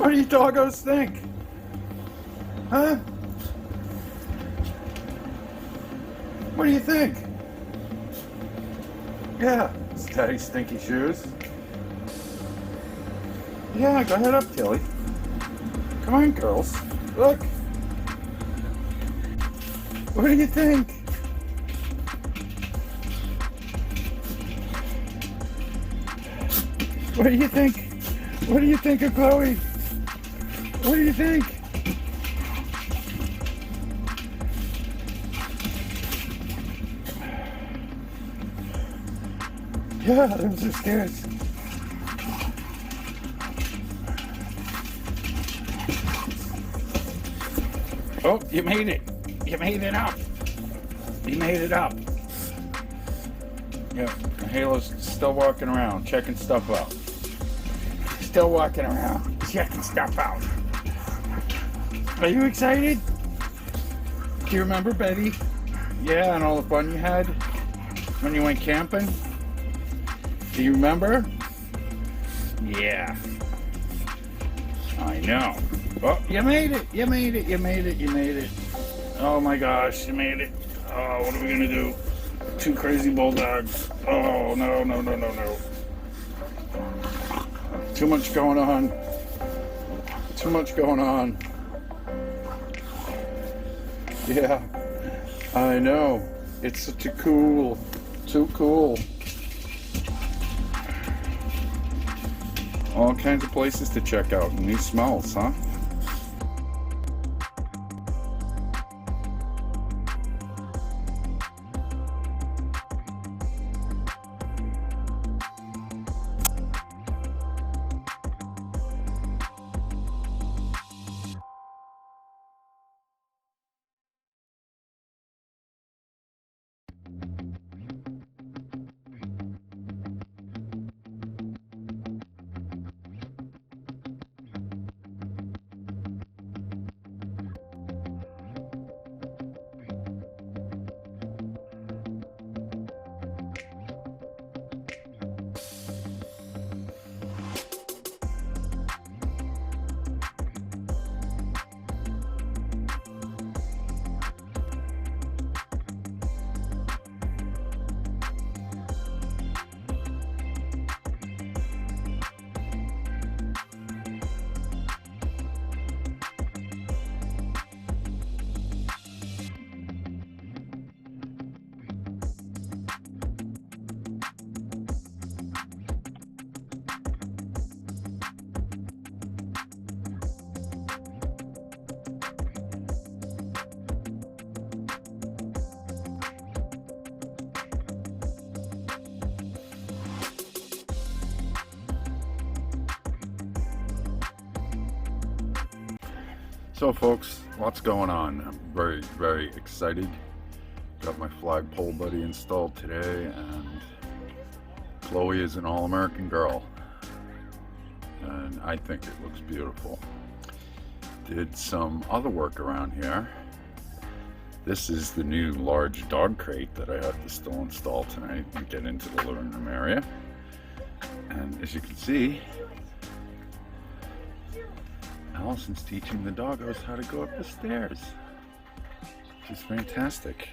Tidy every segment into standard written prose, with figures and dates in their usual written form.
What do you doggos think? Huh? What do you think? Yeah, it's Daddy's stinky shoes. Yeah, go ahead up, Tilley. Come on, girls. Look. What do you think? What do you think? What do you think of Chloe? What do you think? Yeah, those are stairs. Oh, you made it. You made it up. You made it up. Yeah, Halo's still walking around, checking stuff out. Still walking around, checking stuff out. Are you excited? Do you remember, Betty? Yeah, and all the fun you had when you went camping? Do you remember? Yeah. I know. Oh, you made it. You made it. You made it. You made it. Oh my gosh, you made it. Oh, what are we gonna do? Two crazy bulldogs. Oh, no, no, no, no, no. Too much going on. Too much going on. Yeah, I know. It's such a cool, too cool. All kinds of places to check out and new smells, huh? So folks, lots going on. I'm very, very excited. Got my flagpole buddy installed today, and Chloe is an all-American girl. And I think it looks beautiful. Did some other work around here. This is the new large dog crate that I have to still install tonight and get into the living room area. And as you can see, Allison's teaching the doggos how to go up the stairs, which is fantastic.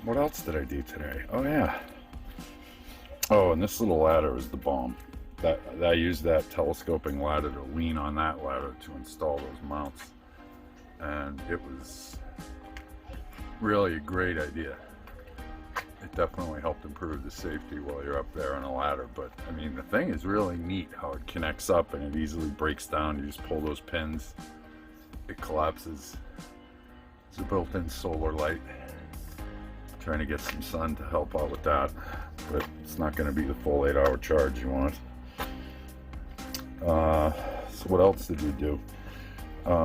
What else did I do today? Oh yeah. Oh, and this little ladder is the bomb. I used that telescoping ladder to lean on that ladder to install those mounts. And it was really a great idea. It definitely helped improve the safety while you're up there on a ladder. But I mean, the thing is really neat how it connects up and it easily breaks down. You just pull those pins, it collapses. It's a built-in solar light. Trying to get some sun to help out with that, but it's not going to be the full 8-hour charge you want. So what else did we do?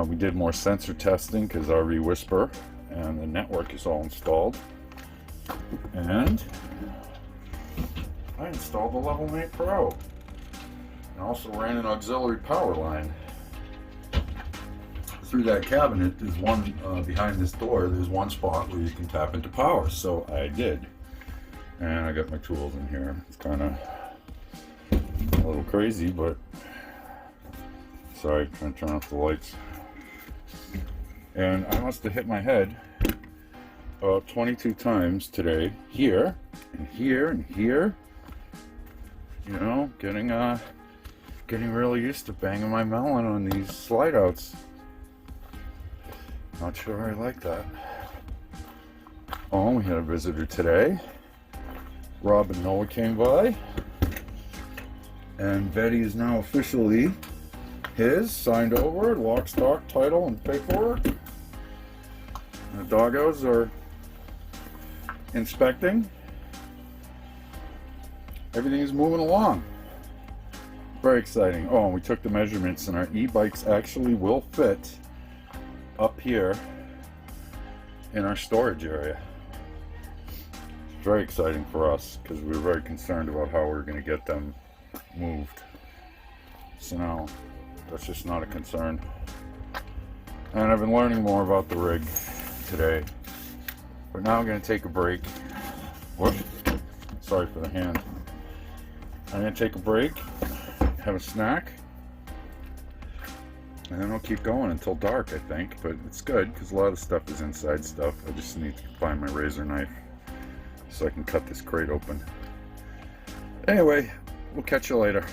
We did more sensor testing because RVWhisper and the network is all installed. And I installed the Levelmate Pro and also ran an auxiliary power line through that cabinet. There's one behind this door. There's one spot where you can tap into power, so I did. And I got my tools in here. It's kind of a little crazy, but Sorry, trying to turn off the lights. And I must have hit my head about 22 times today. Here, and here, and here. You know, getting really used to banging my melon on these slide outs. Not sure I like that. Oh, we had a visitor today. Rob and Noah came by. And Betty is now officially his, signed over, lock, stock, title, and paperwork. The doggos are inspecting. Everything is moving along. Very exciting. Oh, and we took the measurements, and our e-bikes actually will fit up here in our storage area. It's very exciting for us because we were very concerned about how we were going to get them moved. So now that's just not a concern. And I've been learning more about the rig today. But now I'm going to take a break. Whoops. Sorry for the hand. I'm going to take a break, have a snack, and then I'll keep going until dark, I think. But it's good because a lot of stuff is inside stuff. I just need to find my razor knife so I can cut this crate open. Anyway, we'll catch you later.